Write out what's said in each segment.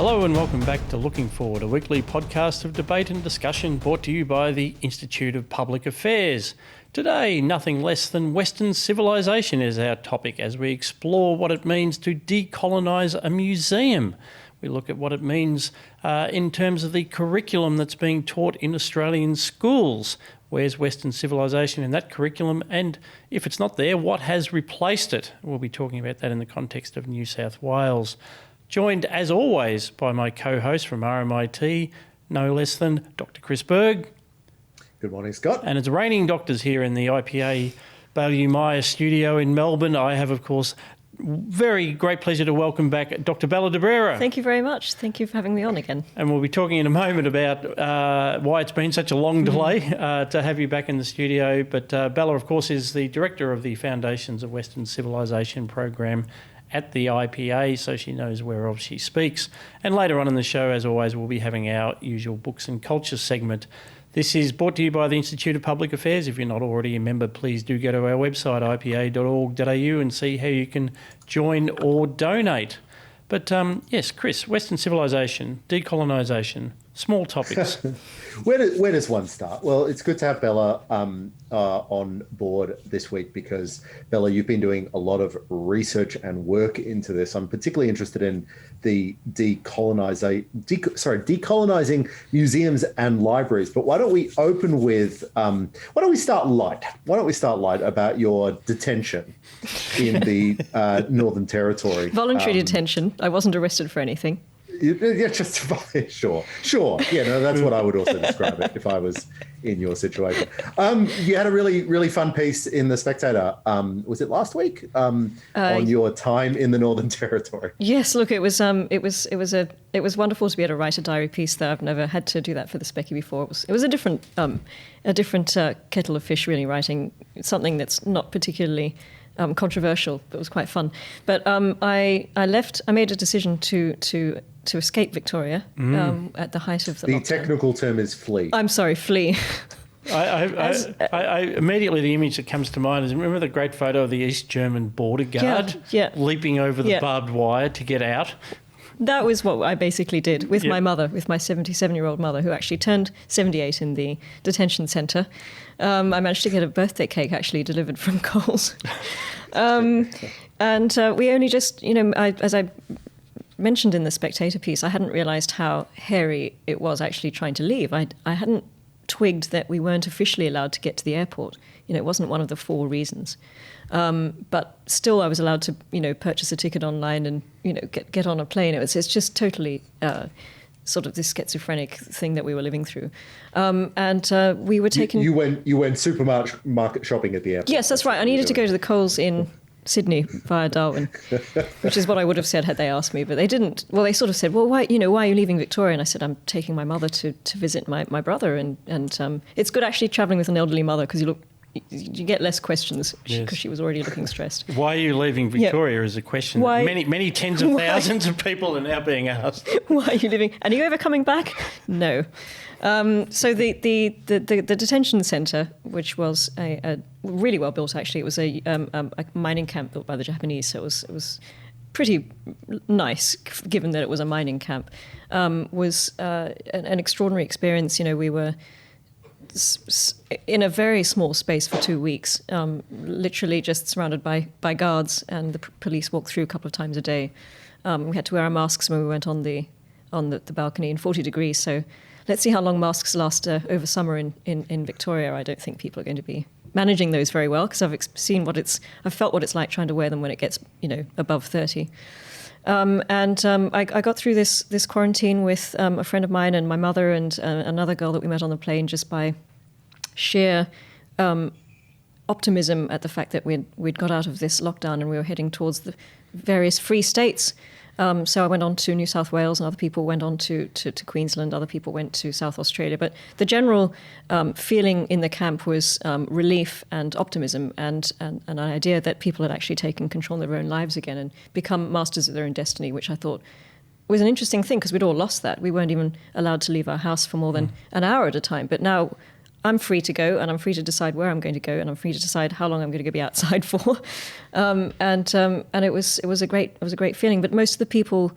Hello and welcome back to Looking Forward, a weekly podcast of debate and discussion brought to you by the Institute of Public Affairs. Today, nothing less than Western civilization is our topic as we explore what it means to decolonise a museum. We look at what it means in terms of the curriculum that's being taught in Australian schools. Where's Western civilization in that curriculum? And if it's not there, what has replaced it? We'll be talking about that in the context of New South Wales. Joined, as always, by my co-host from RMIT, no less than Dr. Chris Berg. Good morning, Scott. And it's raining doctors here in the IPA Baillieu Meyer studio in Melbourne. I have, of course, very great pleasure to welcome back Dr. Bella de Brera. Thank you very much. Thank you for having me on again. And we'll be talking in a moment about why it's been such a long delay to have you back in the studio. But Bella, of course, is the director of the Foundations of Western Civilization program at the IPA, so she knows whereof she speaks. And later on in the show, as always, we'll be having our usual books and culture segment. This is brought to you by the Institute of Public Affairs. If you're not already a member, please do go to our website, ipa.org.au, and see how you can join or donate. But yes, Chris, Western civilization, decolonisation, small topics. Where does one start? Well, it's good to have Bella on board this week because, Bella, you've been doing a lot of research and work into this. I'm particularly interested in the decolonising museums and libraries. But why don't we open with, why don't we start light? Why don't we start light about your detention in the Northern Territory? Voluntary detention. I wasn't arrested for anything. Yeah, just sure. Yeah, no, that's what I would also describe it if I was in your situation. You had a really fun piece in The Spectator. Was it last week? On your time in the Northern Territory. Yes, look, it was wonderful to be able to write a diary piece. Though I've never had to do that for the Specky before. It was a different kettle of fish, really, writing something that's not particularly controversial, but it was quite fun. But I made a decision to escape Victoria at the height of the lockdown. The technical term is flee. I'm sorry, flee. I immediately, the image that comes to mind is, remember the great photo of the East German border guard leaping over the barbed wire to get out? That was what I basically did with my mother, with my 77-year-old mother, who actually turned 78 in the detention centre. I managed to get a birthday cake actually delivered from Coles. And we only just, as I mentioned in the Spectator piece, I hadn't realised how hairy it was actually trying to leave. I hadn't twigged that we weren't officially allowed to get to the airport. It wasn't one of the 4 reasons. But still I was allowed to, purchase a ticket online and, get on a plane. It's just totally sort of this schizophrenic thing that we were living through. And we were taken... You went supermarket shopping at the airport. Yes, that's right. I needed to go to the Coles in Sydney via Darwin, which is what I would have said had they asked me, but they didn't. Well, they sort of said, well, why are you leaving Victoria? And I said, I'm taking my mother to visit my brother. And it's good actually travelling with an elderly mother because you get less questions because she was already looking stressed. Why are you leaving Victoria is a question that many tens of thousands of people are now being asked. Why are you leaving? And are you ever coming back? No. So the detention centre, which was a really well built actually, it was a mining camp built by the Japanese, so it was pretty nice given that it was a mining camp. Was an extraordinary experience. We were in a very small space for 2 weeks, literally just surrounded by guards, and the police walked through a couple of times a day. We had to wear our masks when we went on the balcony in 40 degrees. So let's see how long masks last over summer in Victoria. I don't think people are going to be managing those very well because I've felt what it's like trying to wear them when it gets above 30. I got through this quarantine with a friend of mine and my mother and another girl that we met on the plane just by sheer optimism at the fact that we'd got out of this lockdown and we were heading towards the various free states. So I went on to New South Wales and other people went on to Queensland, other people went to South Australia. But the general feeling in the camp was relief and optimism and an idea that people had actually taken control of their own lives again and become masters of their own destiny, which I thought was an interesting thing because we'd all lost that. We weren't even allowed to leave our house for more than an hour at a time. But now I'm free to go and I'm free to decide where I'm going to go and I'm free to decide how long I'm going to be outside for. And it was a great feeling. But most of the people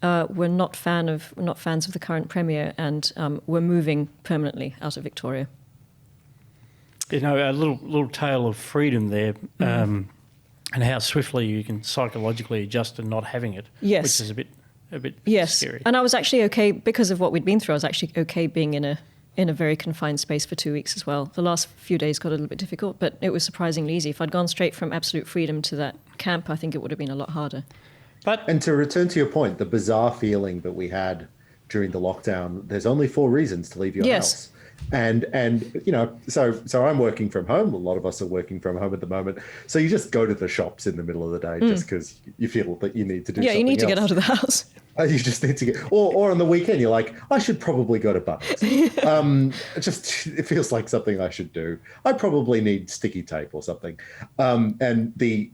were not fans of the current premier and were moving permanently out of Victoria. You know, a little tale of freedom there, and how swiftly you can psychologically adjust to not having it. Yes. Which is a bit Yes, scary. and I was actually okay because of what we'd been through. I was actually okay being in a very confined space for 2 weeks as well. The last few days got a little bit difficult, but it was surprisingly easy. If I'd gone straight from absolute freedom to that camp, I think it would have been a lot harder. And to return to your point, the bizarre feeling that we had during the lockdown, there's only 4 reasons to leave your house. And you know, so I'm working from home. A lot of us are working from home at the moment. So you just go to the shops in the middle of the day just because you feel that you need to do something Yeah, you need to else. get out of the house. You just need to get, or on the weekend, you're like, I should probably go to Bunnings. It feels like something I should do. I probably need sticky tape or something. And the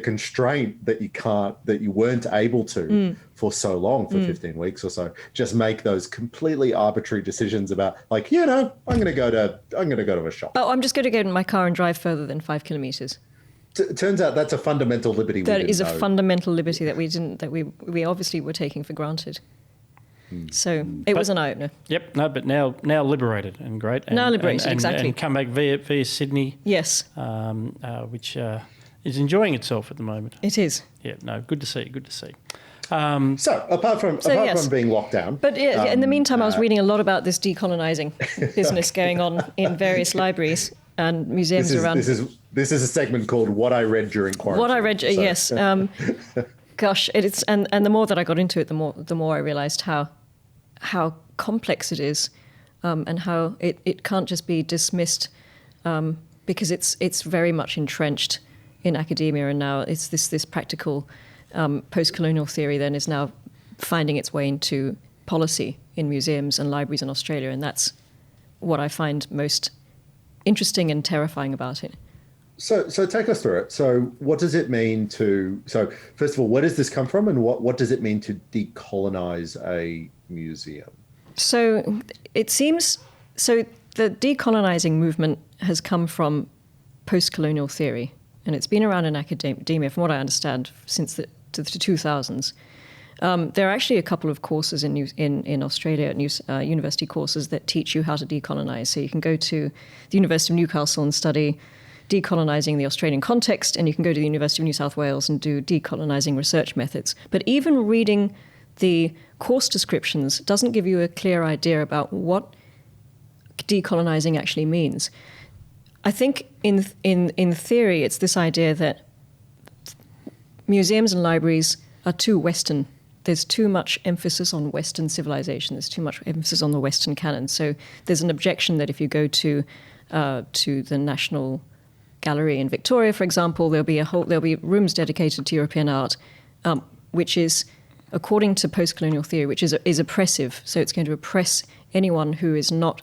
constraint that you weren't able to for so long, for 15 weeks or so, just make those completely arbitrary decisions about, like, you know, I'm going to go to a shop. Oh, I'm just going to get in my car and drive further than 5 kilometres. Turns out that's a fundamental liberty. That is a fundamental liberty that we obviously were taking for granted. So it was an eye opener. Yep. No, but now liberated and great. And, now liberated, exactly. And come back via Sydney. Yes. Which is enjoying itself at the moment. It is. Yeah. No. Good to see. Good to see. So apart from being locked down, but in the meantime, I was reading a lot about this decolonising business going on in various libraries and museums around. This is a segment called "What I Read During Quarantine." What I read, yes. Gosh, it's and the more that I got into it, the more I realised how complex it is, and how it can't just be dismissed, because it's very much entrenched in academia, and now it's this practical post-colonial theory then is now finding its way into policy in museums and libraries in Australia, and that's what I find most interesting and terrifying about it. So take us through it. So what does it mean to... So first of all, where does this come from, and what does it mean to decolonize a museum? So it seems... So the decolonising movement has come from post-colonial theory, and it's been around in academia, from what I understand, since the 2000s. There are actually a couple of courses in Australia, university courses that teach you how to decolonise. So you can go to the University of Newcastle and study decolonising the Australian context, and you can go to the University of New South Wales and do decolonising research methods. But even reading the course descriptions doesn't give you a clear idea about what decolonising actually means. I think in theory, it's this idea that museums and libraries are too Western. There's too much emphasis on Western civilization. There's too much emphasis on the Western canon. So there's an objection that if you go to the National Gallery in Victoria, for example, there'll be rooms dedicated to European art, which is, according to post-colonial theory, which is oppressive. So it's going to oppress anyone who is not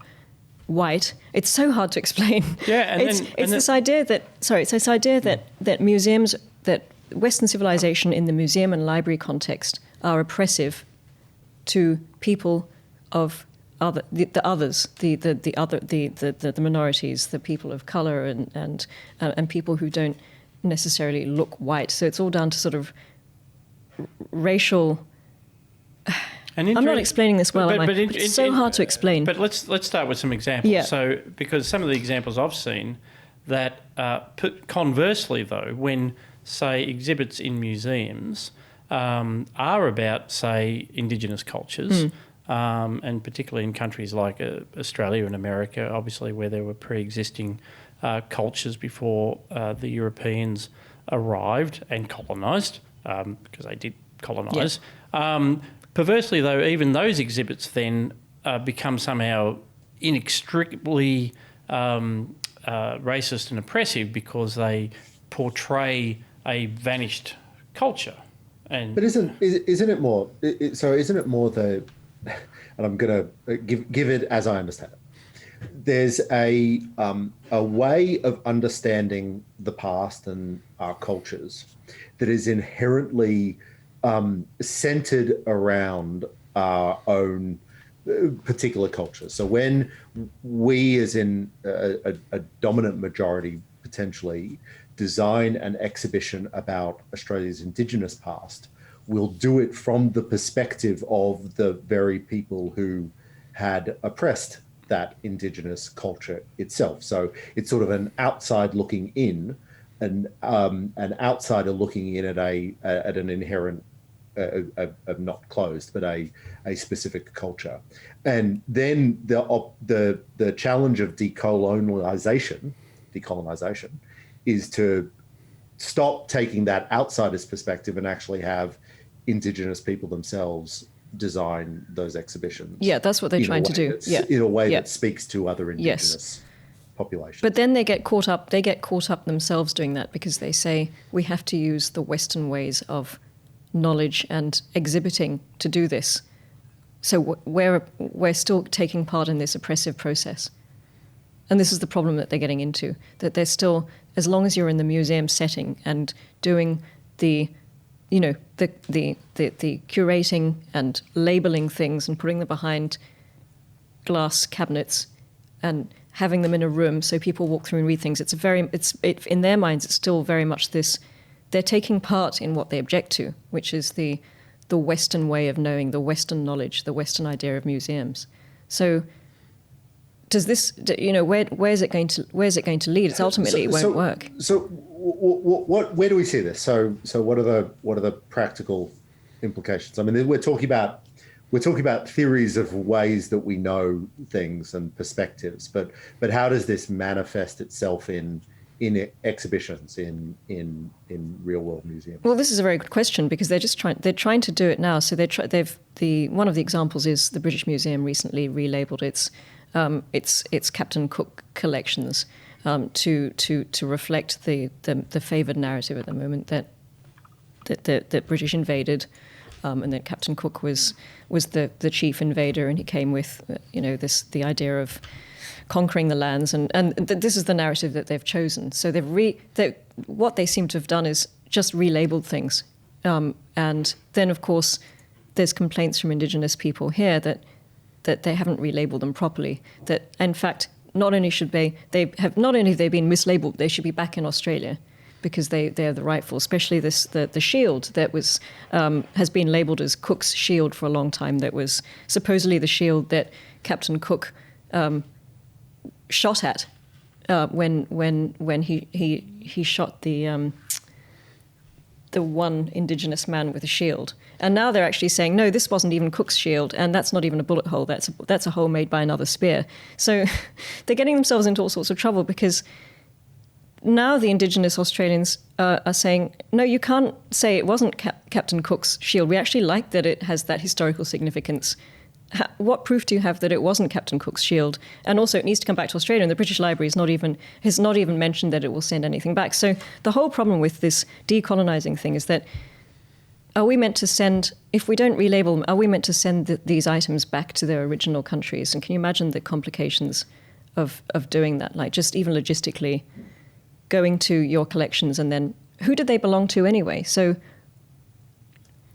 white. It's so hard to explain. Yeah, it's this idea that museums, that Western civilization in the museum and library context are oppressive to people of the others, the minorities, the people of color, and people who don't necessarily look white. So it's all down to sort of racial. I'm not explaining this well, am I? But it's so hard to explain. But let's start with some examples. Yeah. So, because some of the examples I've seen that, conversely though, when say exhibits in museums are about, say, indigenous cultures, and particularly in countries like Australia and America, obviously where there were pre-existing cultures before the Europeans arrived and colonised, because they did colonise. Yeah. Perversely, though, even those exhibits then become somehow inextricably racist and oppressive because they portray a vanished culture. But isn't it more? Isn't it more the? And I'm going to give it as I understand it. There's a way of understanding the past and our cultures that is inherently centered around our own particular culture. So when we, as in a dominant majority, potentially design an exhibition about Australia's Indigenous past, will do it from the perspective of the very people who had oppressed that indigenous culture itself. So it's sort of an outside looking in, an outsider looking in at an inherent, not closed, but a specific culture. And then the challenge of decolonisation is to stop taking that outsider's perspective and actually have indigenous people themselves design those exhibitions. Yeah, that's what they're trying to do. Yeah. In a way that speaks to other indigenous populations. But then they get caught up themselves doing that, because they say we have to use the Western ways of knowledge and exhibiting to do this. So we're still taking part in this oppressive process. And this is the problem that they're getting into, that they're still, as long as you're in the museum setting and doing the curating and labeling things and putting them behind glass cabinets and having them in a room so people walk through and read things, in their minds it's still very much this. They're taking part in what they object to, which is the Western way of knowing, the Western knowledge, the Western idea of museums. So does this, where's it going to lead? It's ultimately it won't work. So where do we see this? So what are the practical implications? I mean, we're talking about theories of ways that we know things and perspectives, but how does this manifest itself in exhibitions in real world museums? Well, this is a very good question, because they're trying to do it now. So one of the examples is the British Museum recently relabeled its Captain Cook collections to reflect the favoured narrative at the moment that British invaded, and that Captain Cook was the chief invader, and he came with the idea of conquering the lands, and this is the narrative that they've chosen. So what they seem to have done is just relabeled things, and then of course there's complaints from indigenous people here that they haven't relabeled them properly. That in fact, not only have they been mislabeled, they should be back in Australia, because they are the rightful. Especially the shield that has been labelled as Cook's shield for a long time. That was supposedly the shield that Captain Cook shot at when he shot the one indigenous man with a shield. And now they're actually saying, no, this wasn't even Cook's shield, and that's not even a bullet hole. That's a hole made by another spear. So they're getting themselves into all sorts of trouble, because now the indigenous Australians are saying, no, you can't say it wasn't Captain Cook's shield. We actually like that it has that historical significance. What proof do you have that it wasn't Captain Cook's shield? And also, it needs to come back to Australia, and the British Library has not even mentioned that it will send anything back. So the whole problem with this decolonising thing is that, are we meant to send, if we don't relabel them, are we meant to send these items back to their original countries? And can you imagine the complications of doing that? Like, just even logistically, going to your collections, and then who did they belong to anyway? So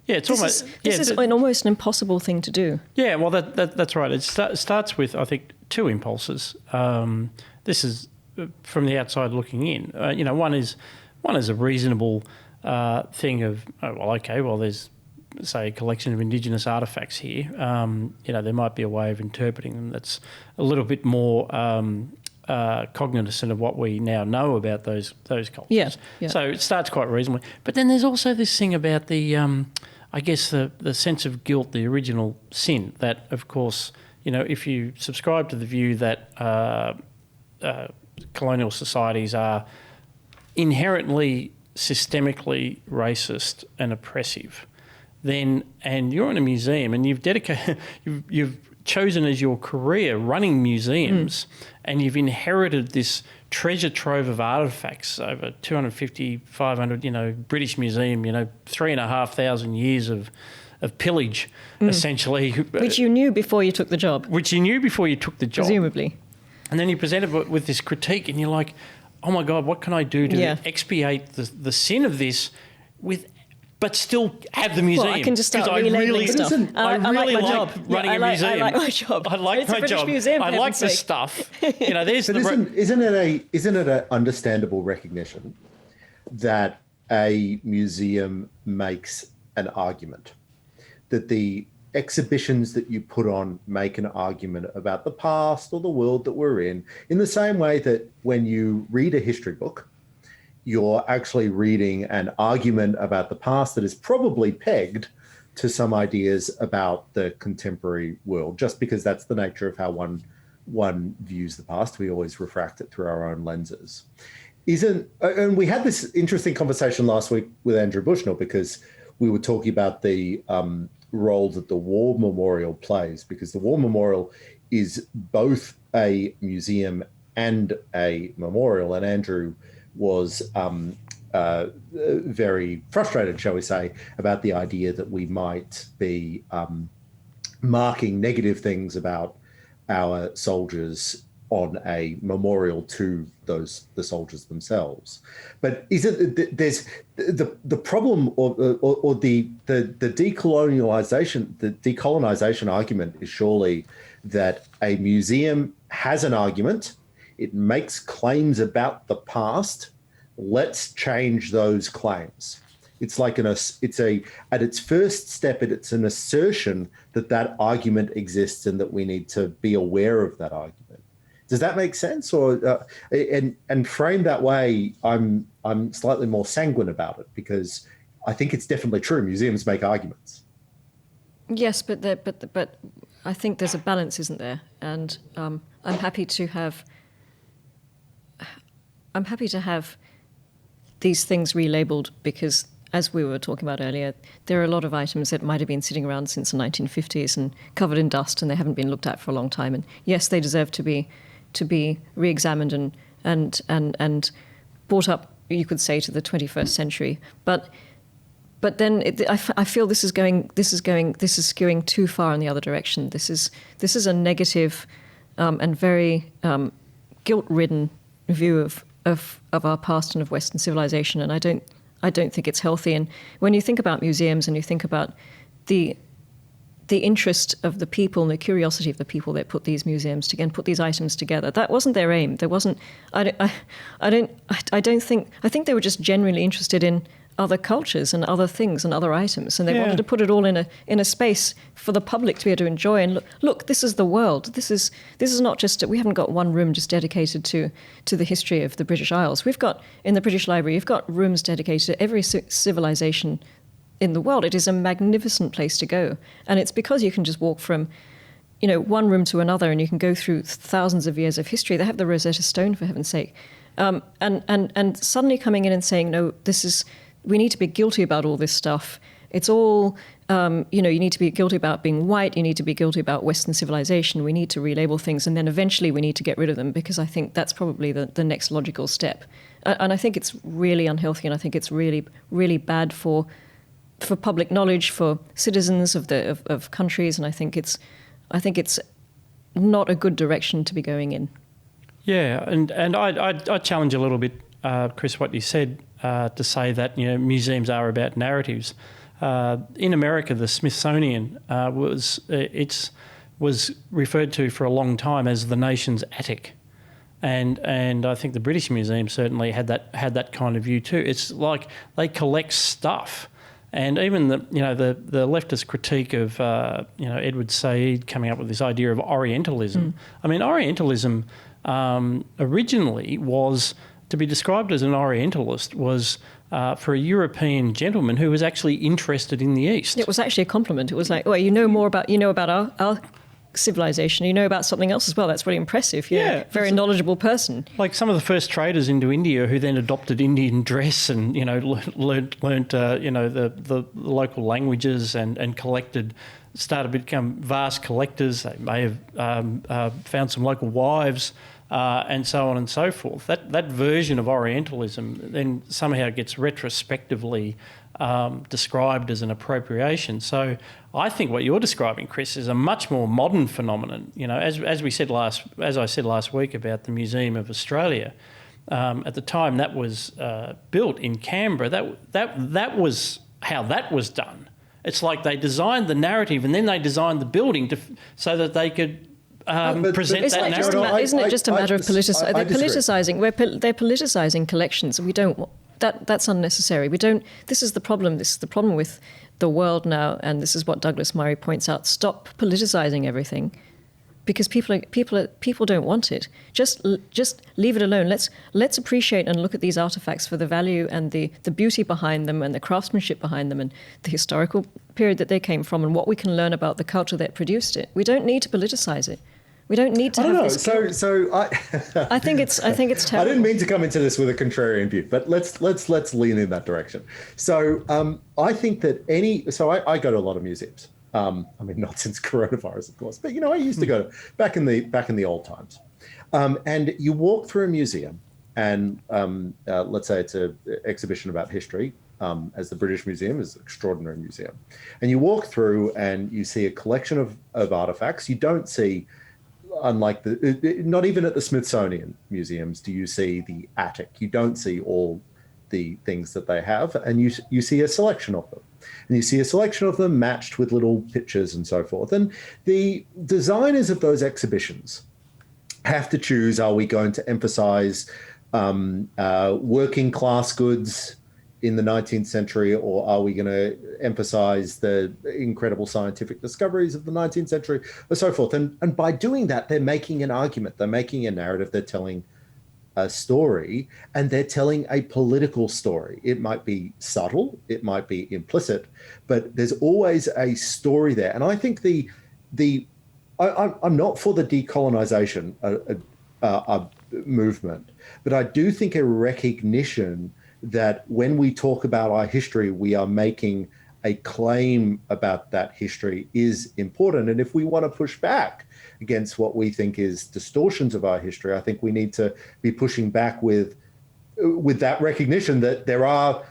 yeah, this is almost an impossible thing to do. Yeah, well, that's right. It starts with, I think, two impulses. This is from the outside looking in. One is a reasonable thing of, there's, say, a collection of indigenous artefacts here. There might be a way of interpreting them that's a little bit more cognizant of what we now know about those cultures. Yeah. So it starts quite reasonably. But then there's also this thing about the sense of guilt, the original sin, that, of course, if you subscribe to the view that colonial societies are inherently systemically racist and oppressive, and you're in a museum and you've chosen as your career running museums, and you've inherited this treasure trove of artefacts over 250, 500, British Museum, 3,500 years of pillage, essentially. Which you knew before you took the job. Presumably. And then you're presented with this critique, and you're like, oh my God, what can I do to expiate the sin of this but still have the museum? Well, I can just start relabeling stuff. I really like job. running a museum. I like my job. I like my job. Museum, I like the stuff. Isn't it an understandable recognition that a museum makes an argument, that the exhibitions that you put on make an argument about the past or the world that we're in the same way that when you read a history book, you're actually reading an argument about the past that is probably pegged to some ideas about the contemporary world, just because that's the nature of how one views the past. We always refract it through our own lenses. And we had this interesting conversation last week with Andrew Bushnell, because we were talking about the role that the War Memorial plays, because the War Memorial is both a museum and a memorial. And Andrew was very frustrated, shall we say, about the idea that we might be marking negative things about our soldiers on a memorial to the soldiers themselves. But there's the problem or the decolonization argument is surely that a museum has an argument, it makes claims about the past, let's change those claims. It's like at its first step, it's an assertion that argument exists and that we need to be aware of that argument. Does that make sense? Or and framed that way, I'm slightly more sanguine about it, because I think it's definitely true. Museums make arguments. Yes, but I think there's a balance, isn't there? And I'm happy to have these things relabeled, because, as we were talking about earlier, there are a lot of items that might have been sitting around since the 1950s and covered in dust, and they haven't been looked at for a long time. And yes, they deserve to be re-examined and brought up, you could say, to the 21st century. But then I feel this is skewing too far in the other direction. This is a negative and very guilt-ridden view of our past and of Western civilization, and I don't think it's healthy. And when you think about museums and you think about the interest of the people and the curiosity of the people that put these museums together and put these items together, that wasn't their aim. There wasn't. I think they were just genuinely interested in other cultures and other things and other items, and they wanted to put it all in a space for the public to be able to enjoy. And look, this is the world. This is not just, we haven't got one room just dedicated to the history of the British Isles. We've got, in the British Library, you've got rooms dedicated to every civilization in the world. It is a magnificent place to go, and it's because you can just walk from one room to another, and you can go through thousands of years of history. They have the Rosetta Stone, for heaven's sake, and suddenly coming in and saying, no, we need to be guilty about all this stuff. It's all, you need to be guilty about being white. You need to be guilty about Western civilization. We need to relabel things, and then eventually we need to get rid of them, because I think that's probably the next logical step. And I think it's really unhealthy, and I think it's really, really bad for public knowledge, for citizens of countries, and I think it's not a good direction to be going in. Yeah, and I challenge a little bit, Chris, what you said, to say that museums are about narratives. In America, the Smithsonian was referred to for a long time as the nation's attic, and I think the British Museum certainly had that kind of view too. It's like they collect stuff. And even the leftist critique of Edward Said coming up with this idea of Orientalism. I mean, Orientalism originally was, to be described as an Orientalist was for a European gentleman who was actually interested in the East. It was actually a compliment. It was like, well, you know about our civilization, you know about something else as well. That's really impressive. You're a very knowledgeable person. Like some of the first traders into India who then adopted Indian dress and learnt the local languages and started to become vast collectors. They may have found some local wives and so on and so forth. That version of Orientalism then somehow gets retrospectively described as an appropriation. So I think what you're describing, Chris, is a much more modern phenomenon. As I said last week about the Museum of Australia, at the time that was built in Canberra, that was how that was done. It's like they designed the narrative and then they designed the building so that they could present that narrative. Isn't it just a matter of politicizing? They're politicizing collections. We don't. That's unnecessary. We don't. This is the problem. This is the problem with the world now, and this is what Douglas Murray points out, stop politicizing everything, because people don't want it. Just leave it alone. Let's appreciate and look at these artifacts for the value and the beauty behind them and the craftsmanship behind them and the historical period that they came from and what we can learn about the culture that produced it. We don't need to politicize it. We don't need to. I don't know. I think it's terrible. I didn't mean to come into this with a contrarian view, but let's lean in that direction. So I think that I go to a lot of museums. I mean, not since coronavirus, of course, but I used to go back in the old times. And you walk through a museum, and let's say it's an exhibition about history, as the British Museum is an extraordinary museum, and you walk through and you see a collection of artifacts. You don't see, unlike not even at the Smithsonian museums do you see the attic. You don't see all the things that they have, and you see a selection of them. And you see a selection of them matched with little pictures and so forth. And the designers of those exhibitions have to choose, are we going to emphasize working class goods in the 19th century, or are we going to emphasize the incredible scientific discoveries of the 19th century, or so forth? And by doing that, they're making an argument, they're making a narrative, they're telling a story, and they're telling a political story. It might be subtle, it might be implicit, but there's always a story there. And I think I'm not for the decolonization movement, but I do think a recognition that when we talk about our history, we are making a claim about that history is important. And if we want to push back against what we think is distortions of our history, I think we need to be pushing back with that recognition that there are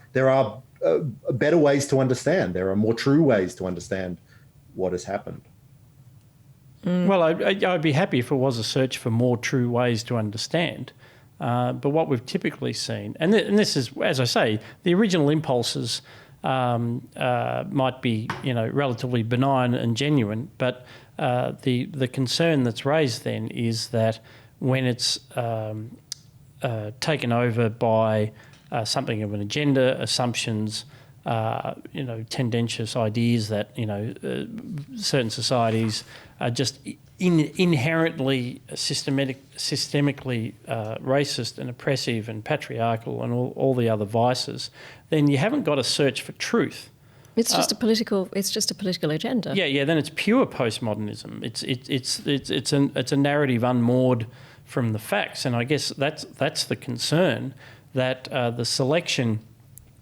better ways to understand. There are more true ways to understand what has happened. Well, I'd be happy if it was a search for more true ways to understand. But what we've typically seen, and this is, as I say, the original impulses might be, relatively benign and genuine, but the concern that's raised then is that when it's taken over by something of an agenda, assumptions, tendentious ideas that certain societies are just inherently systemically racist and oppressive and patriarchal and all the other vices, then you haven't got to search for truth. It's just a political agenda. Yeah. Then it's pure postmodernism. It's a narrative unmoored from the facts, and I guess that's the concern, that the selection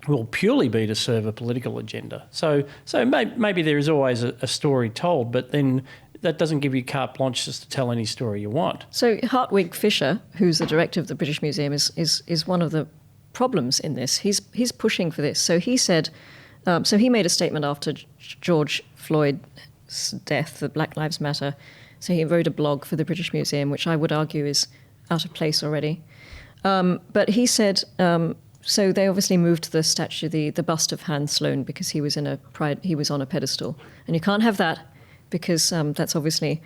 will purely be to serve a political agenda. So maybe there is always a story told, but then that doesn't give you carte blanche just to tell any story you want. So Hartwig Fischer, who's the director of the British Museum, is one of the problems in this. He's pushing for this. So he said, so he made a statement after George Floyd's death, the Black Lives Matter. So he wrote a blog for the British Museum, which I would argue is out of place already. But he said, so they obviously moved the statue, the bust of Hans Sloane, because he was on a pedestal, and you can't have that, because that's obviously,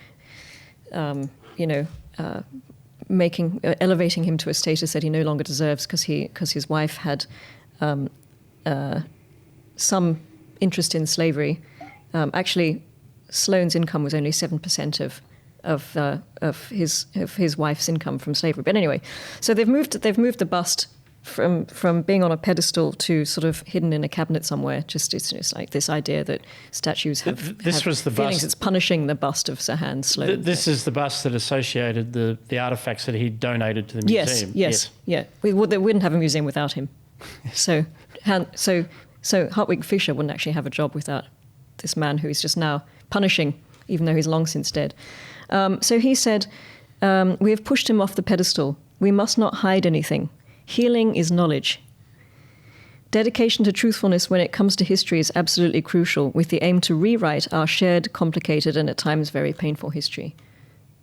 elevating him to a status that he no longer deserves, because his wife had some interest in slavery. Actually, Sloane's income was only 7% of his wife's income from slavery. But anyway, so they've moved the bust from being on a pedestal to sort of hidden in a cabinet somewhere. It's like this idea that statues have was the feelings. bust. It's punishing the bust of Sir Hans Sloane. This is the bust that associated the artefacts that he donated to the museum. Yes. They wouldn't have a museum without him. So Hartwig Fischer wouldn't actually have a job without this man who is just now punishing, even though he's long since dead. So he said, we have pushed him off the pedestal. We must not hide anything. Healing is knowledge. Dedication to truthfulness when it comes to history is absolutely crucial, with the aim to rewrite our shared, complicated, and at times very painful history.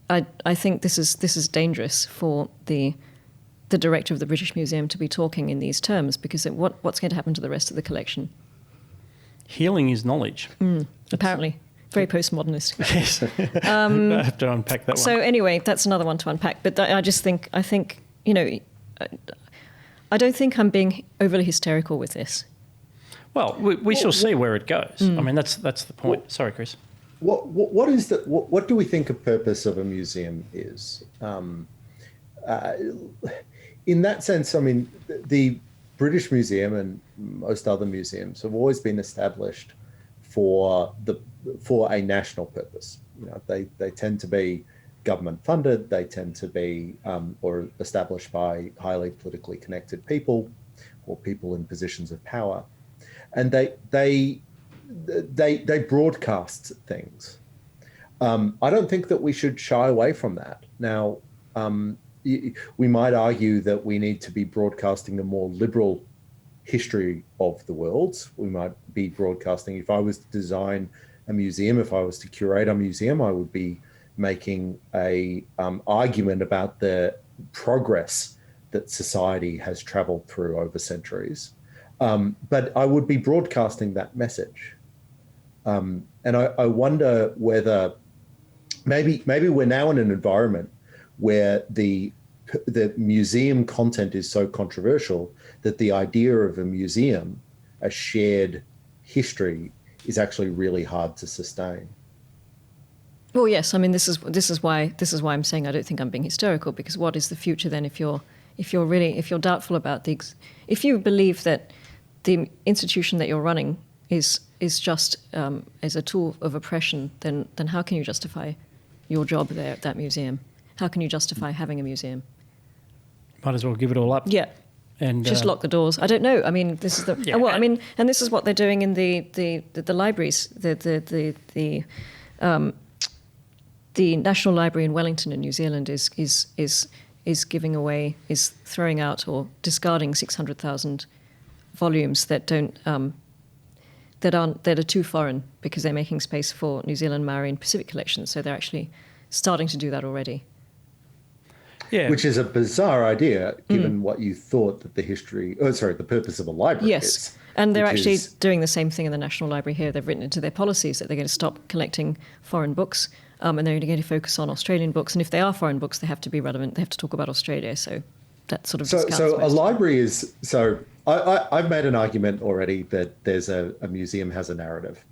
I think this is dangerous for the director of the British Museum to be talking in these terms, because what's going to happen to the rest of the collection? Healing is knowledge. Apparently. Very postmodernist. Yes. I have to unpack that one. So anyway, that's another one to unpack. But I think, I don't think I'm being overly hysterical with this. Well, we shall see where it goes. I mean, that's the point. Sorry, Chris. What do we think a purpose of a museum is? In that sense, I mean, the British Museum and most other museums have always been established for a national purpose. You know, they tend to be government funded. They tend to be or established by highly politically connected people or people in positions of power, and they broadcast things. I don't think that we should shy away from that. Now, we might argue that we need to be broadcasting a more liberal history of the world. We might be broadcasting, if I was to design a museum, if I was to curate a museum, I would be making a argument about the progress that society has traveled through over centuries. But I would be broadcasting that message. And I wonder whether maybe we're now in an environment where the museum content is so controversial that the idea of a museum, a shared history, is actually really hard to sustain. Well, yes. I mean, this is why I'm saying I don't think I'm being hysterical, because what is the future then if you're doubtful about if you believe that the institution that you're running is just as a tool of oppression, then how can you justify your job there at that museum? How can you justify having a museum? Might as well give it all up. Yeah. And just lock the doors. I don't know. I mean, this is and this is what they're doing in the libraries. The National Library in Wellington in New Zealand is throwing out or discarding 600,000 volumes that are too foreign, because they're making space for New Zealand, Maori and Pacific collections. So they're actually starting to do that already. Yeah. Which is a bizarre idea, given what you thought that the purpose of a library is. Yes, and they're actually doing the same thing in the National Library here. They've written into their policies that they're going to stop collecting foreign books, and they're going to focus on Australian books. And if they are foreign books, they have to be relevant. They have to talk about Australia. So that sort of discounts so a most. library is so. I've made an argument already that there's a museum has a narrative,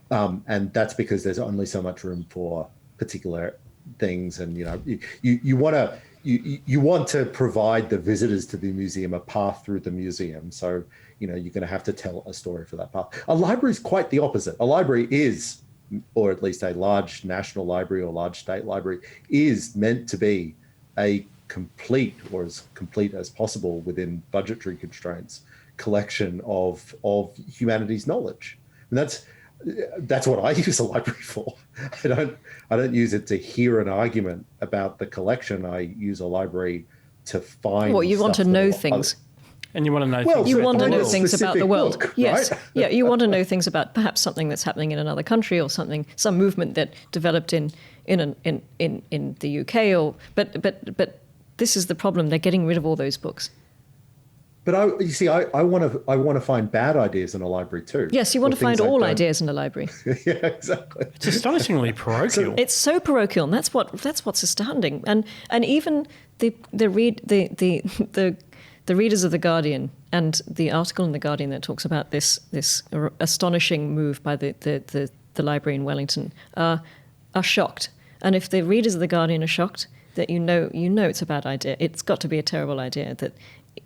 and that's because there's only so much room for particular things, and you want to provide the visitors to the museum a path through the museum. So you're going to have to tell a story for that path. A library is quite the opposite. A library is, or at least a large national library or large state library, is meant to be a complete, or as complete as possible within budgetary constraints, collection of humanities knowledge. And that's what I use a library for. I don't use it to hear an argument about the collection. I use a library to find. You want to know things. And you want to know Well, things. You so want to find know a things about the specific world. book, Yes. right? Yeah, you want to know things about perhaps something that's happening in another country, or some movement that developed in the UK, but this is the problem. They're getting rid of all those books. But I want to find bad ideas in a library too. Yes, you want to find all ideas in a library. Yeah, exactly. It's astonishingly parochial. It's so parochial, and that's what's astounding. And even the readers of The Guardian and the article in The Guardian that talks about this astonishing move by the library in Wellington are shocked. And if the readers of The Guardian are shocked, that you know it's a bad idea. It's got to be a terrible idea. That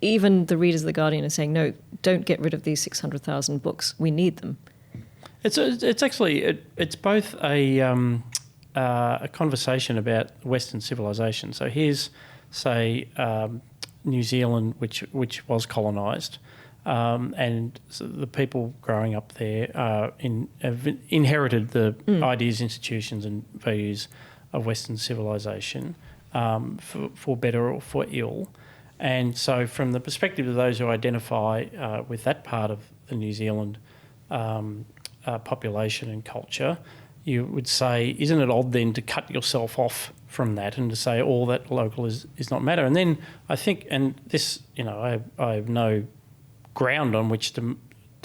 even the readers of The Guardian are saying, no, don't get rid of these 600,000 books. We need them. It's actually both a conversation about Western civilization. So here's, say, New Zealand, which was colonised, and so the people growing up there have inherited the ideas, institutions, and values of Western civilization, for better or for ill. And so from the perspective of those who identify with that part of the New Zealand population and culture, you would say, isn't it odd then to cut yourself off from that and to say all that local is not matter? And then I think, and this, I have no ground on which to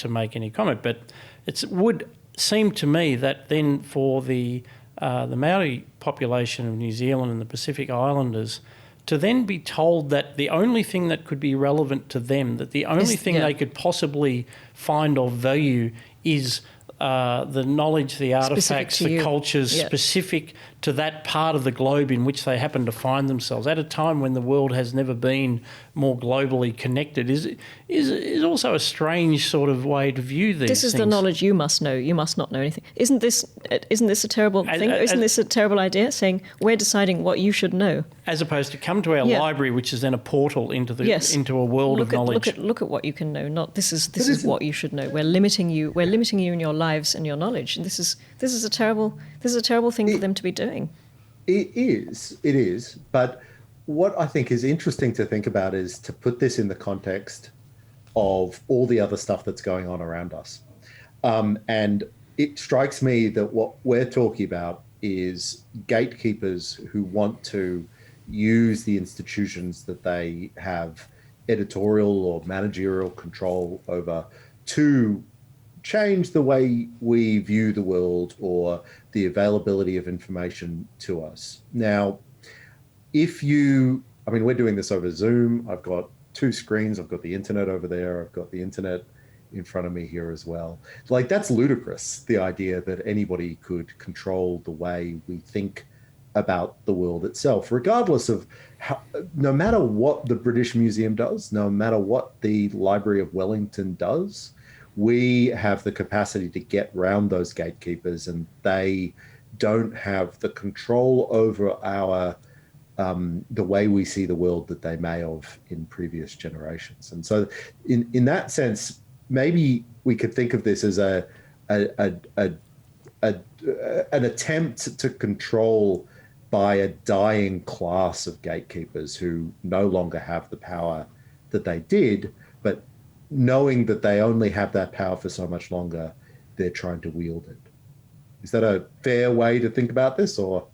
make any comment, but it would seem to me that then for the Maori population of New Zealand and the Pacific Islanders, to then be told that the only thing that could be relevant to them, that the only thing they could possibly find of value is the knowledge, the artefacts, the cultures specific to that part of the globe in which they happen to find themselves at a time when the world has never been more globally connected is also a strange sort of way to view these things. This is the knowledge you must know. You must not know anything. Isn't this a terrible thing? Isn't this a terrible idea? Saying we're deciding what you should know, as opposed to come to our library, which is then a portal into into a world of knowledge. Look at what you can know. Not this is what you should know. We're limiting you. We're limiting you in your lives and your knowledge. And this is a terrible thing for them to be doing. It is. But what I think is interesting to think about is to put this in the context of all the other stuff that's going on around us. And it strikes me that what we're talking about is gatekeepers who want to use the institutions that they have editorial or managerial control over to change the way we view the world or the availability of information to us. Now, we're doing this over Zoom. I've got two screens. I've got the internet over there. I've got the internet in front of me here as well. Like, that's ludicrous, the idea that anybody could control the way we think about the world itself, regardless of no matter what the British Museum does, no matter what the Library of Wellington does, we have the capacity to get round those gatekeepers, and they don't have the control over our the way we see the world that they may have in previous generations. And so in that sense, maybe we could think of this as an attempt to control by a dying class of gatekeepers who no longer have the power that they did, but knowing that they only have that power for so much longer, they're trying to wield it. Is that a fair way to think about this, or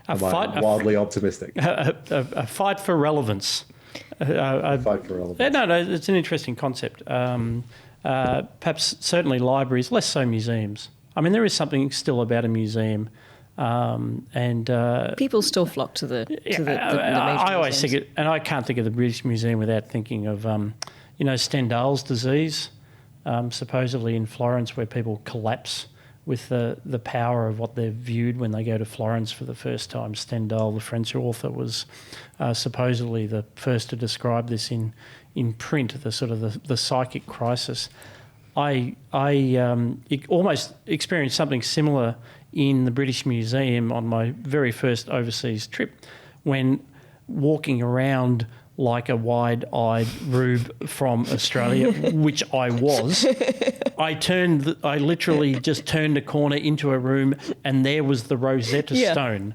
am I wildly optimistic? A fight for relevance. A fight for relevance. No, it's an interesting concept. Perhaps certainly libraries, less so museums. I mean, there is something still about a museum. People still flock to the major I always museums. think it, and I can't think of the British Museum without thinking of, Stendhal's disease, supposedly in Florence, where people collapse with the power of what they've viewed when they go to Florence for the first time. Stendhal, the French author, was supposedly the first to describe this in print, the sort of the psychic crisis. I almost experienced something similar in the British Museum on my very first overseas trip, when walking around like a wide-eyed rube from Australia, which I was, I literally just turned a corner into a room, and there was the Rosetta Stone.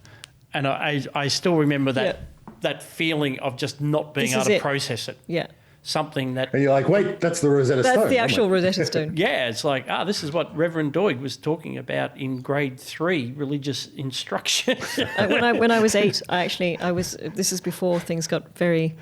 And I still remember that feeling of just not being able to process it. Yeah. Something that... And you're like, wait, that's the Rosetta Stone. That's the actual Rosetta Stone. Yeah, it's like, this is what Reverend Doig was talking about in grade 3, religious instruction. When I was 8, this is before things got very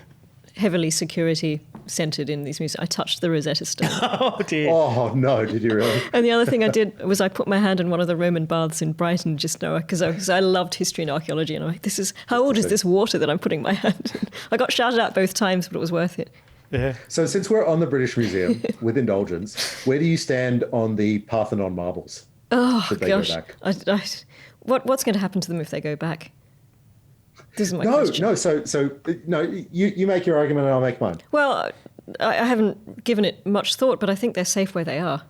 heavily security centred in these museums. I touched the Rosetta Stone. Oh, dear. Oh, no, did you really? And the other thing I did was I put my hand in one of the Roman baths in Brighton just now, because I loved history and archaeology, and I'm like, how old is this water that I'm putting my hand in? I got shouted at both times, but it was worth it. Yeah. So since we're on the British Museum, with indulgence, where do you stand on the Parthenon marbles? Oh, Should they gosh. go back? What's going to happen to them if they go back? This is my question. You make your argument and I'll make mine. Well, I haven't given it much thought, but I think they're safe where they are.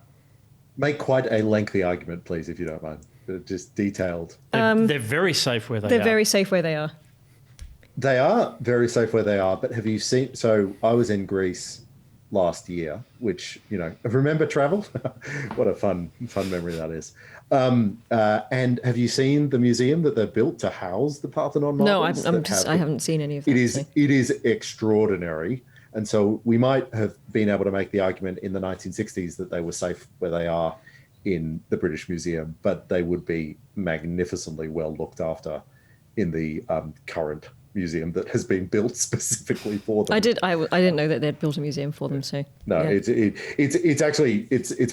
Make quite a lengthy argument, please, if you don't mind. Just detailed. They're very safe where they are. They're very safe where they are. They are very safe where they are, but have you seen... So I was in Greece last year, which, remember travel? What a fun memory that is. And have you seen the museum that they've built to house the Parthenon marbles? No, I haven't seen any of that. It is extraordinary. And so we might have been able to make the argument in the 1960s that they were safe where they are in the British Museum, but they would be magnificently well looked after in the current museum that has been built specifically for them. I didn't know that they'd built a museum for them. So no, yeah. It's actually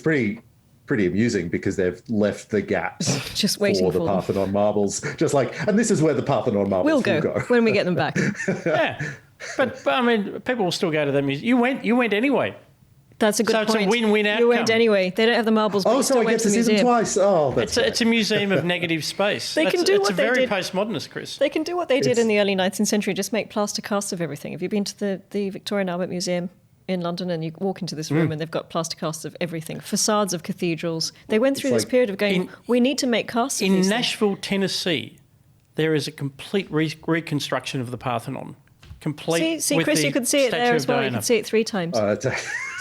pretty pretty amusing because they've left the gaps just waiting for the Parthenon marbles. Just like, and this is where the Parthenon marbles will go when we get them back. Yeah, but I mean, people will still go to that museum. You went anyway. That's a good point. So it's a win-win outcome. You went anyway. They don't have the marbles, but you still I went get to the see museum. them twice. Oh, it's a museum of negative space. It's a very postmodernist, Chris. They can do what they did in the early 19th century, just make plaster casts of everything. Have you been to the Victoria and Albert Museum in London, and you walk into this room and they've got plaster casts of everything, facades of cathedrals. They went through this period of going, we need to make casts of these things. In Nashville, Tennessee, there is a complete reconstruction of the Parthenon. See, Chris, you could see it there as well. You could see it 3 times.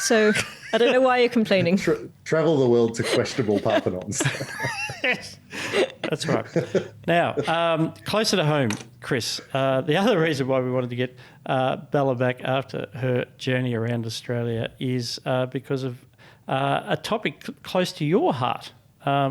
So I don't know why you're complaining. Travel the world to questionable Parthenons. Yes, that's right. Now, closer to home, Chris, the other reason why we wanted to get Bella back after her journey around Australia is because of a topic close to your heart,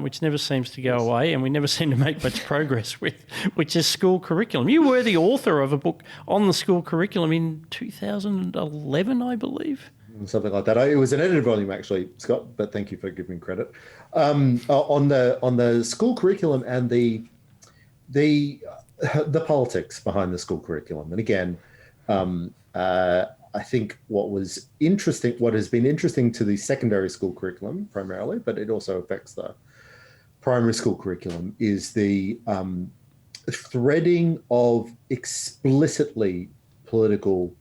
which never seems to go away and we never seem to make much progress with, which is school curriculum. You were the author of a book on the school curriculum in 2011, I believe. Something like that. It was an edited volume, actually, Scott, but thank you for giving credit. On the school curriculum and the politics behind the school curriculum. And again, I think what has been interesting to the secondary school curriculum primarily, but it also affects the primary school curriculum, is the threading of explicitly political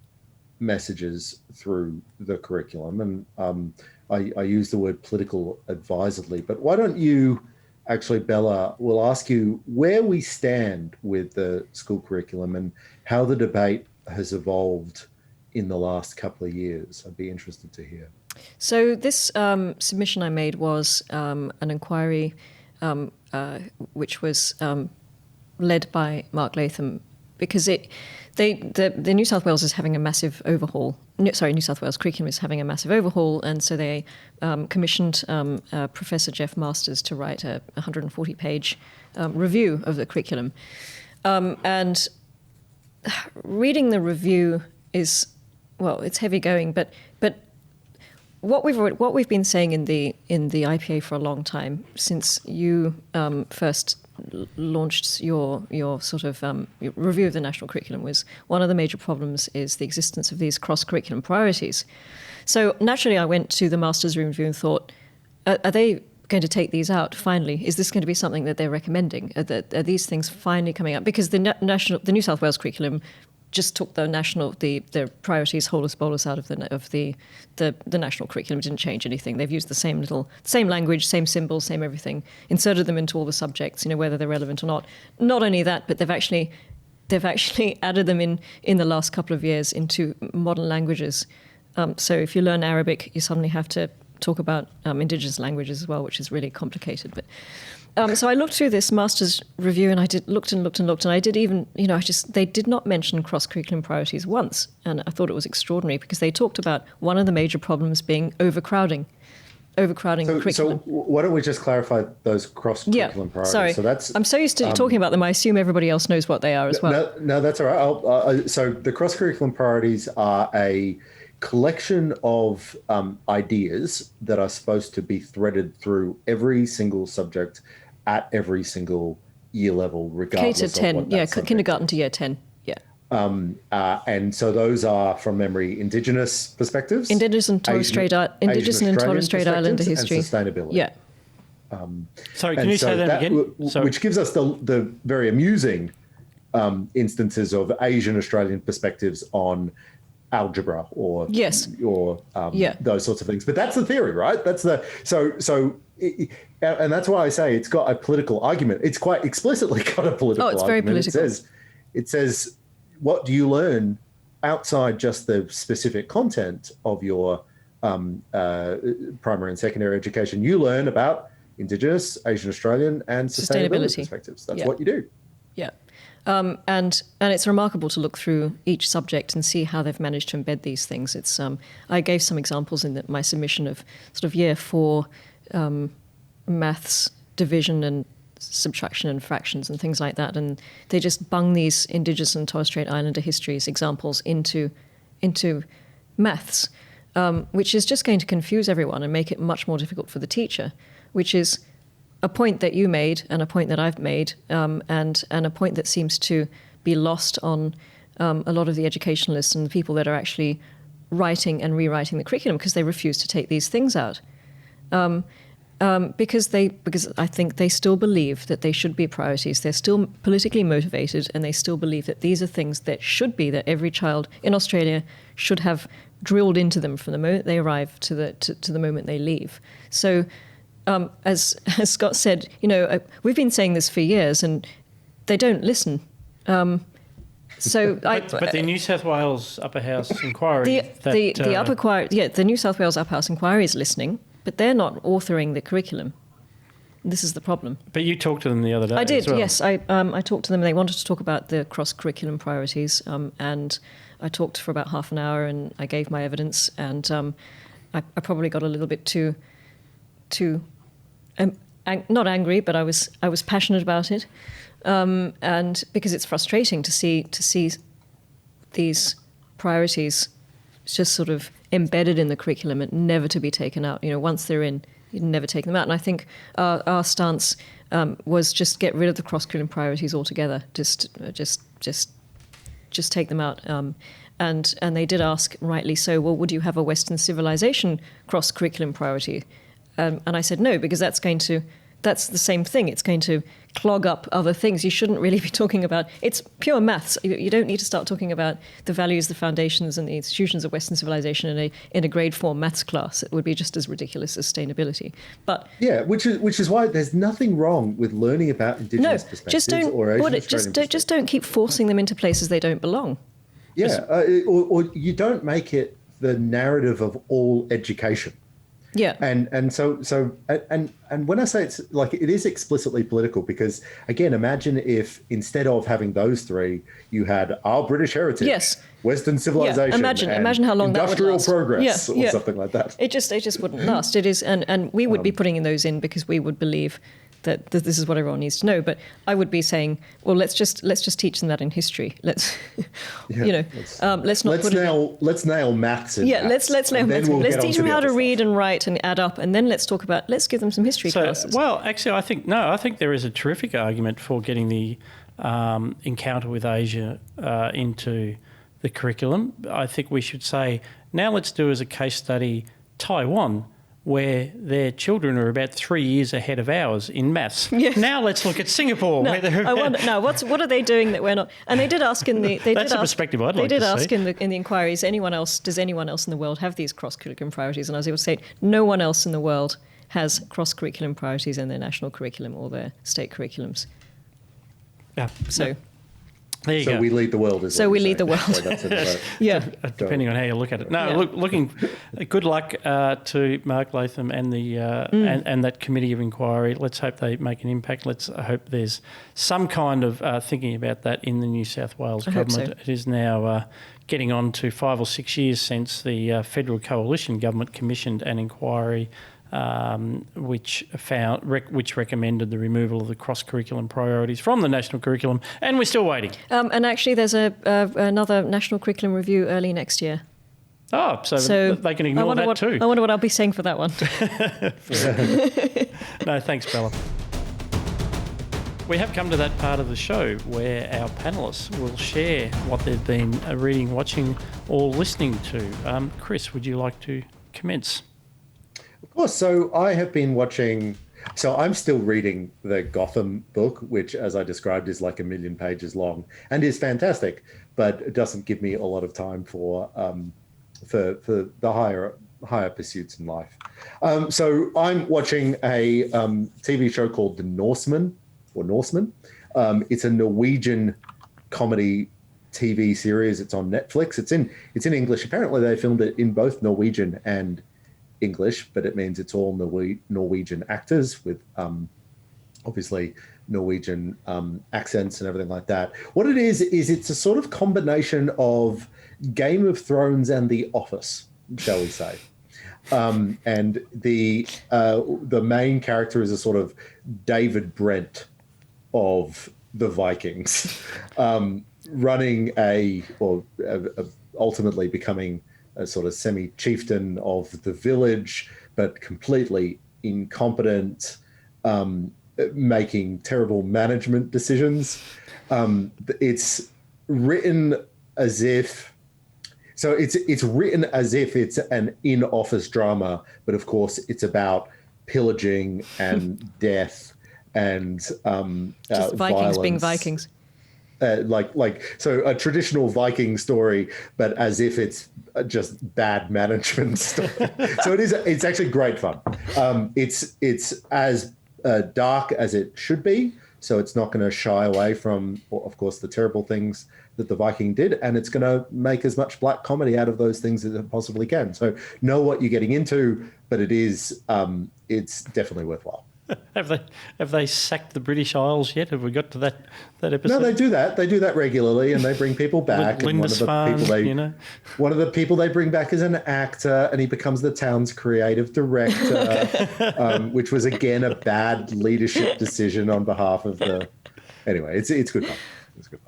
messages through the curriculum. And I use the word political advisedly, but why don't you actually, Bella, we'll ask you where we stand with the school curriculum and how the debate has evolved in the last couple of years. I'd be interested to hear. So this submission I made was an inquiry which was led by Mark Latham, because the New South Wales is having a massive overhaul. New South Wales curriculum is having a massive overhaul, and so they commissioned Professor Jeff Masters to write a 140-page review of the curriculum. And reading the review is, well, it's heavy going, but what we've been saying in the IPA for a long time, since you first launched your sort of your review of the national curriculum, was one of the major problems is the existence of these cross-curriculum priorities. So naturally I went to the Masters review and thought, are they going to take these out finally? Is this going to be something that they're recommending? Are these things finally coming up? Because the New South Wales curriculum just took the priorities holus bolus out of the national curriculum. It didn't change anything. They've used the same language, same symbols, same everything, inserted them into all the subjects, whether they're relevant or not. Not only that, but they've actually added them in the last couple of years into modern languages. So if you learn Arabic, you suddenly have to talk about indigenous languages as well, which is really complicated. But so I looked through this master's review, and I looked, and I did even, they did not mention cross-curriculum priorities once, and I thought it was extraordinary because they talked about one of the major problems being overcrowding curriculum. So why don't we just clarify those cross-curriculum priorities? Sorry, so that's, I'm so used to talking about them, I assume everybody else knows what they are as well. No, that's all right. So the cross-curriculum priorities are a collection of ideas that are supposed to be threaded through every single subject at every single year level, regardless of what that subject kindergarten to year 10, yeah. And so those are, from memory, indigenous perspectives, Indigenous and Torres Strait Islander history, and sustainability. Yeah. Sorry, can you say that again? Which gives us the very amusing instances of Asian Australian perspectives on algebra or those sorts of things. But that's the theory, right? That's and that's why I say it's got a political argument. It's quite explicitly got a political argument. Oh, it's very political. It says, what do you learn outside just the specific content of your primary and secondary education? You learn about Indigenous, Asian Australian, and sustainability perspectives. That's what you do. Yeah. And it's remarkable to look through each subject and see how they've managed to embed these things. It's I gave some examples in my submission of sort of year 4 maths, division and subtraction and fractions and things like that, and they just bung these Indigenous and Torres Strait Islander histories examples into maths, which is just going to confuse everyone and make it much more difficult for the teacher. which is a point that you made and a point that I've made, and a point that seems to be lost on a lot of the educationalists and the people that are actually writing and rewriting the curriculum, because they refuse to take these things out. Because I think they still believe that they should be priorities. They're still politically motivated, and they still believe that these are things that should be, that every child in Australia should have drilled into them from the moment they arrive to the moment they leave. So, as Scott said, we've been saying this for years, and they don't listen. But the New South Wales Upper House inquiry, the New South Wales Upper House inquiry is listening, but they're not authoring the curriculum. This is the problem. But you talked to them the other day. I did, as well. yes. I talked to them. They wanted to talk about the cross-curriculum priorities, and I talked for about half an hour, and I gave my evidence, and I probably got a little bit too not angry, but I was passionate about it, and because it's frustrating to see these priorities just sort of embedded in the curriculum and never to be taken out. Once they're in, you never take them out. And I think our stance was just get rid of the cross-curriculum priorities altogether. Just take them out. And they did ask, rightly so, well, would you have a Western civilization cross-curriculum priority? And I said no, because that's the same thing. It's going to clog up other things. You shouldn't really be talking about, it's pure maths. You don't need to start talking about the values, the foundations and the institutions of Western civilization in a grade 4 maths class. It would be just as ridiculous as sustainability. But yeah, which is why there's nothing wrong with learning about indigenous perspectives or Asian Australian just don't keep forcing them into places they don't belong. Yeah, or you don't make it the narrative of all education. Yeah, and when I say it's like, it is explicitly political, because again, imagine if instead of having those three, you had our British heritage, yes, Western civilization, imagine how long that would last. Industrial progress, or something like that. It just wouldn't last. It is, and we would be putting in those in because we would believe that this is what everyone needs to know. But I would be saying, well, let's just teach them that in history. Let's let's nail maths. Let's nail maths. Let's teach them how to read and write and add up, and then let's give them some history classes. Well, actually, I think there is a terrific argument for getting the encounter with Asia into the curriculum. I think we should say, now let's do as a case study Taiwan, where their children are about 3 years ahead of ours in maths. Yes. Now let's look at Singapore. What are they doing that we're not? And they did ask in the. That's a perspective I'd like to see. They did ask in the inquiries. Does anyone else in the world have these cross-curriculum priorities? And as I was saying, no one else in the world has cross-curriculum priorities in their national curriculum or their state curriculums. Yeah. So. There you go. We lead the world. We lead the world. Yeah. Depending on how you look at it. No, looking. Good luck to Mark Latham and the and that committee of inquiry. Let's hope they make an impact. Let's hope there's some kind of thinking about that in the New South Wales government. So. It is now getting on to 5 or 6 years since the federal coalition government commissioned an inquiry which recommended the removal of the cross-curriculum priorities from the national curriculum, and we're still waiting. And actually, there's another national curriculum review early next year. Oh, so they can ignore that too. I wonder what I'll be saying for that one. No, thanks, Bella. We have come to that part of the show where our panellists will share what they've been reading, watching, or listening to. Chris, would you like to commence? Of course. So I have been watching. So I'm still reading the Gotham book, which, as I described, is like 1 million pages long and is fantastic, but it doesn't give me a lot of time for the higher pursuits in life. So I'm watching a TV show called The Norsemen. It's a Norwegian comedy TV series. It's on Netflix. It's in English. Apparently, they filmed it in both Norwegian and English, but it means it's all Norwegian actors with obviously Norwegian accents and everything like that. What it is it's a sort of combination of Game of Thrones and The Office, shall we say. And the main character is a sort of David Brent of the Vikings, running ultimately becoming a sort of semi-chieftain of the village, but completely incompetent, making terrible management decisions. It's written as if. So it's written as if it's an in-office drama, but of course it's about pillaging and death and Just Vikings violence. being Vikings. So a traditional Viking story, but as if it's just bad management story. So it's actually great fun. It's as dark as it should be. So it's not going to shy away from, of course, the terrible things that the Viking did, and it's going to make as much black comedy out of those things as it possibly can. So know what you're getting into, but it's definitely worthwhile. Mm. Have they sacked the British Isles yet? Have we got to that episode? No, they do that. They do that regularly, and they bring people back. Lindisfarne, one of the people they bring back is an actor, and he becomes the town's creative director, which was again a bad leadership decision on behalf of the. Anyway, it's good fun. It's good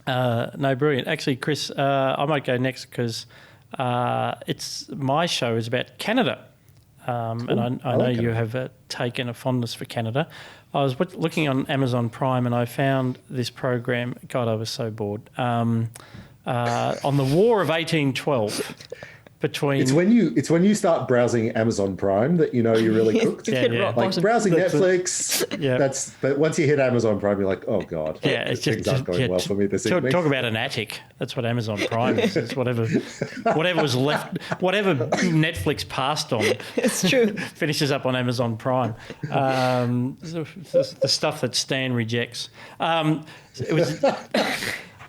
fun. No, brilliant. Actually, Chris, I might go next because my show is about Canada. And I know you have taken a fondness for Canada. I was looking on Amazon Prime and I found this program. God, I was so bored. On the War of 1812 between. It's when you start browsing Amazon Prime that you know you're really cooked. Yeah. Like browsing Netflix. But once you hit Amazon Prime, you're like, oh God. Yeah, it's just things aren't going well for me this evening. Talk about an attic. That's what Amazon Prime is. It's whatever was left, whatever Netflix passed on. It's true. Finishes up on Amazon Prime. The stuff that Stan rejects. It was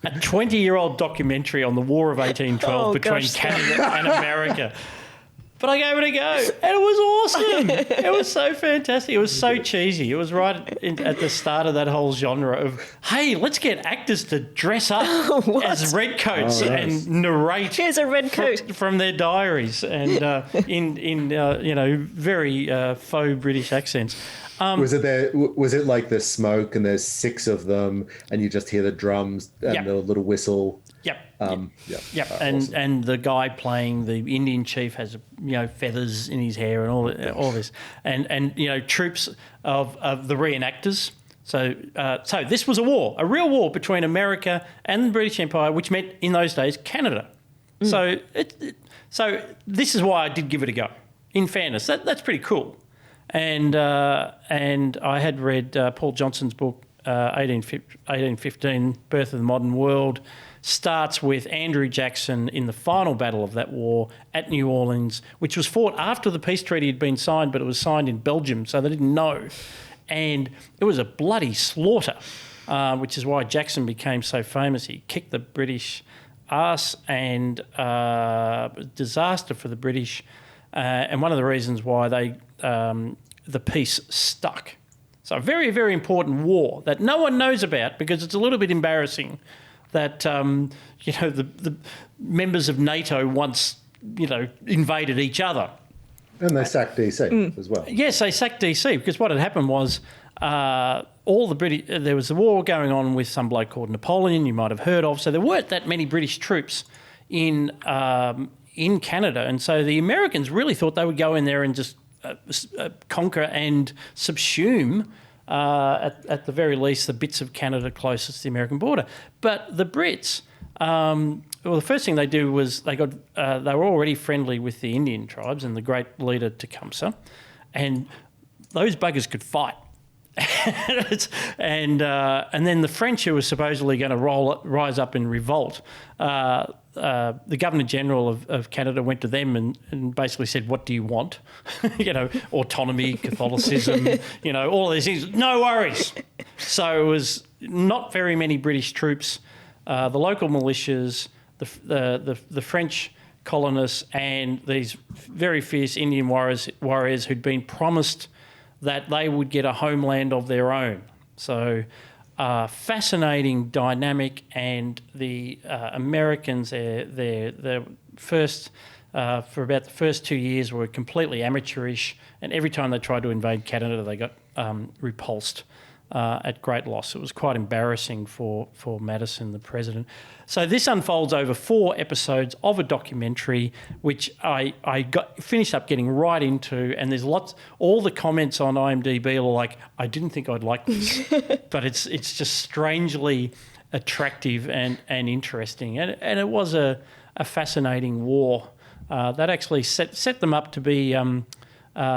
a 20-year-old documentary on the War of 1812 between Canada and America. But I gave it a go, and it was awesome. It was so fantastic. It was so cheesy. It was right at the start of that whole genre of, hey, let's get actors to dress up as redcoats and narrate. Here's a red coat from their diaries, and in very faux British accents. Was it like the smoke and there's 6 of them and you just hear the drums and the little whistle? Yep. Yep. And and the guy playing the Indian chief has feathers in his hair and all this, and troops of the reenactors. So this was a real war between America and the British Empire, which meant in those days Canada. So this is why I did give it a go. In fairness, that's pretty cool. And I had read Paul Johnson's book, 1815, Birth of the Modern World. Starts with Andrew Jackson in the final battle of that war at New Orleans, which was fought after the peace treaty had been signed, but it was signed in Belgium, so they didn't know. And it was a bloody slaughter, which is why Jackson became so famous. He kicked the British ass and disaster for the British. And one of the reasons why the peace stuck. So a very, very important war that no one knows about because it's a little bit embarrassing that the members of NATO once invaded each other. And they sacked DC as well. Yes, they sacked DC because what had happened was there was a war going on with some bloke called Napoleon you might have heard of. So there weren't that many British troops in Canada, and so the Americans really thought they would go in there and just conquer and subsume, at the very least, the bits of Canada closest to the American border. But the Brits, the first thing they do was they were already friendly with the Indian tribes and the great leader Tecumseh, and those buggers could fight. and then the French, who were supposedly going to rise up in revolt, the Governor General of Canada went to them and basically said, "What do you want? Autonomy, Catholicism, all of these things. No worries." So it was not very many British troops, the local militias, the French colonists, and these very fierce Indian warriors who'd been promised that they would get a homeland of their own. So fascinating dynamic, and the Americans, their first, for about the first 2 years, were completely amateurish, and every time they tried to invade Canada, they got repulsed. at great loss. It was quite embarrassing for Madison, the president. So this unfolds over 4 episodes of a documentary, which I finished up getting right into, and there's all the comments on IMDb are like, I didn't think I'd like this, but it's just strangely attractive and interesting. And it was a fascinating war that actually set them up to be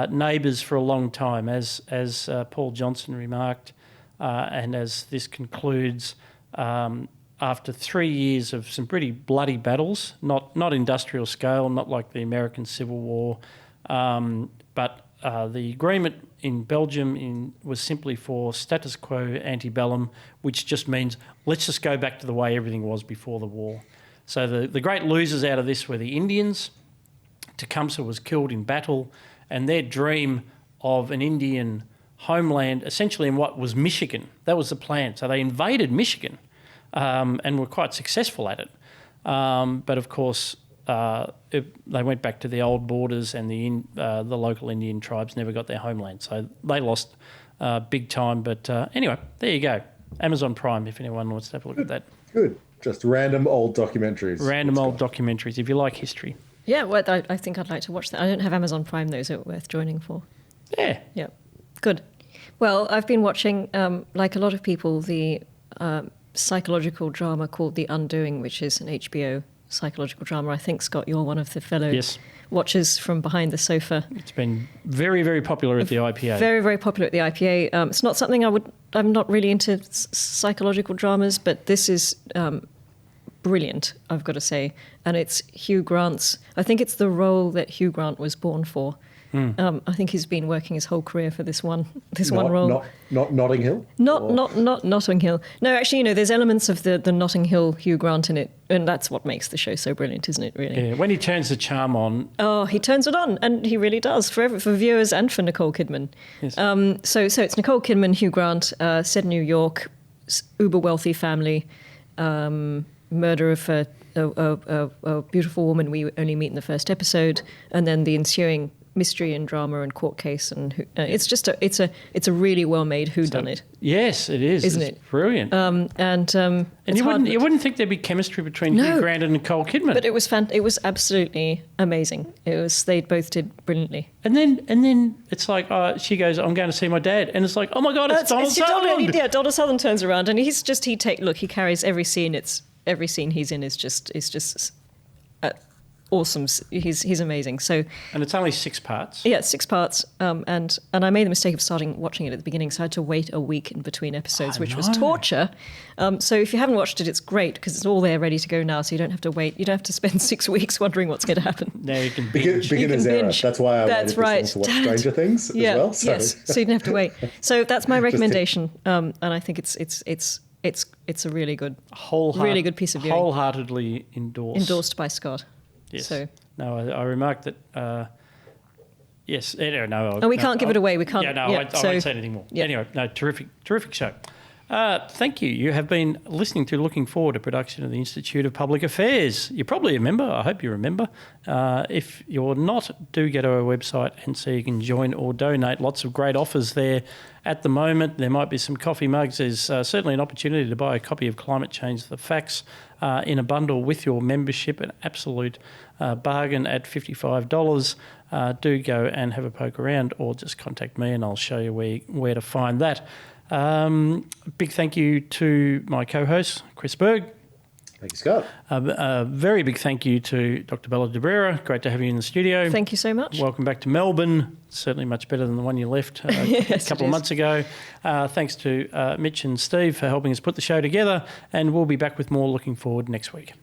neighbours for a long time, as Paul Johnson remarked, and as this concludes, after 3 years of some pretty bloody battles, not industrial scale, not like the American Civil War, but the agreement in Belgium was simply for status quo antebellum, which just means let's just go back to the way everything was before the war. So the great losers out of this were the Indians. Tecumseh was killed in battle, and their dream of an Indian homeland, essentially in what was Michigan, that was the plan. So they invaded Michigan and were quite successful at it. But of course, they went back to the old borders, and the local Indian tribes never got their homeland. So they lost big time. But anyway, there you go. Amazon Prime, if anyone wants to have a look at that. Good. Just random old documentaries. Random old documentaries, if you like history. Yeah, well, I think I'd like to watch that. I don't have Amazon Prime, though, so it's worth joining for. Yeah. Yeah. Good. Well, I've been watching, like a lot of people, the psychological drama called The Undoing, which is an HBO psychological drama. I think, Scott, you're one of the fellow watchers from behind the sofa. It's been very, very popular at the IPA. Very, very popular at the IPA. It's not something I'm not really into psychological dramas, but this is brilliant, I've got to say. And it's Hugh Grant's, I think it's the role that Hugh Grant was born for. I think he's been working his whole career for this one role. Not Notting Hill? Not Notting Hill. No, actually, there's elements of the Notting Hill Hugh Grant in it, and that's what makes the show so brilliant, isn't it, really? Yeah, when he turns the charm on. Oh, he turns it on, and he really does, for viewers and for Nicole Kidman. Yes. So it's Nicole Kidman, Hugh Grant, set in New York, uber-wealthy family, murder of a beautiful woman we only meet in the first episode, and then the ensuing mystery and drama and court case, and it's just it's a really well made whodunit. Yes, it is, isn't it? Brilliant. And you wouldn't think there'd be chemistry between Hugh Grant and Nicole Kidman, but it was absolutely amazing. They both did brilliantly. And then it's like she goes, "I'm going to see my dad," and it's like, "Oh my God, it's Donald Sutherland!" Donald Sutherland turns around, and he carries every scene. Every scene he's in is just awesome. He's amazing. So, and it's only 6 parts. Yeah, 6 parts. And I made the mistake of starting watching it at the beginning, so I had to wait a week in between episodes, which was torture. So if you haven't watched it, it's great because it's all there ready to go now. So you don't have to wait. You don't have to spend 6 weeks wondering what's going to happen. Now you can binge. Beginner's error. That's why I waited to watch Stranger Things as well. So. Yes. So you don't have to wait. So that's my recommendation, and I think it's a really good, really good piece of viewing. Wholeheartedly endorsed by Scott. Yes. So. No, I remarked that. Yes. No. And we can't give it away. We can't. Yeah. No. I won't say anything more. Yeah. Anyway, no. Terrific show. Thank you. You have been listening to Looking Forward, a production of the Institute of Public Affairs. You probably remember. I hope you remember. If you're not, do go to our website and so you can join or donate. Lots of great offers there at the moment. There might be some coffee mugs. There's certainly an opportunity to buy a copy of Climate Change, the Facts, in a bundle with your membership, an absolute bargain at $55. Do go and have a poke around or just contact me and I'll show you where to find that. Big thank you to my co-host, Chris Berg. Thank you, Scott. A very big thank you to Dr. Bella de Brera. Great to have you in the studio. Thank you so much. Welcome back to Melbourne. Certainly much better than the one you left a couple of months ago. Thanks to Mitch and Steve for helping us put the show together, and we'll be back with more Looking Forward next week.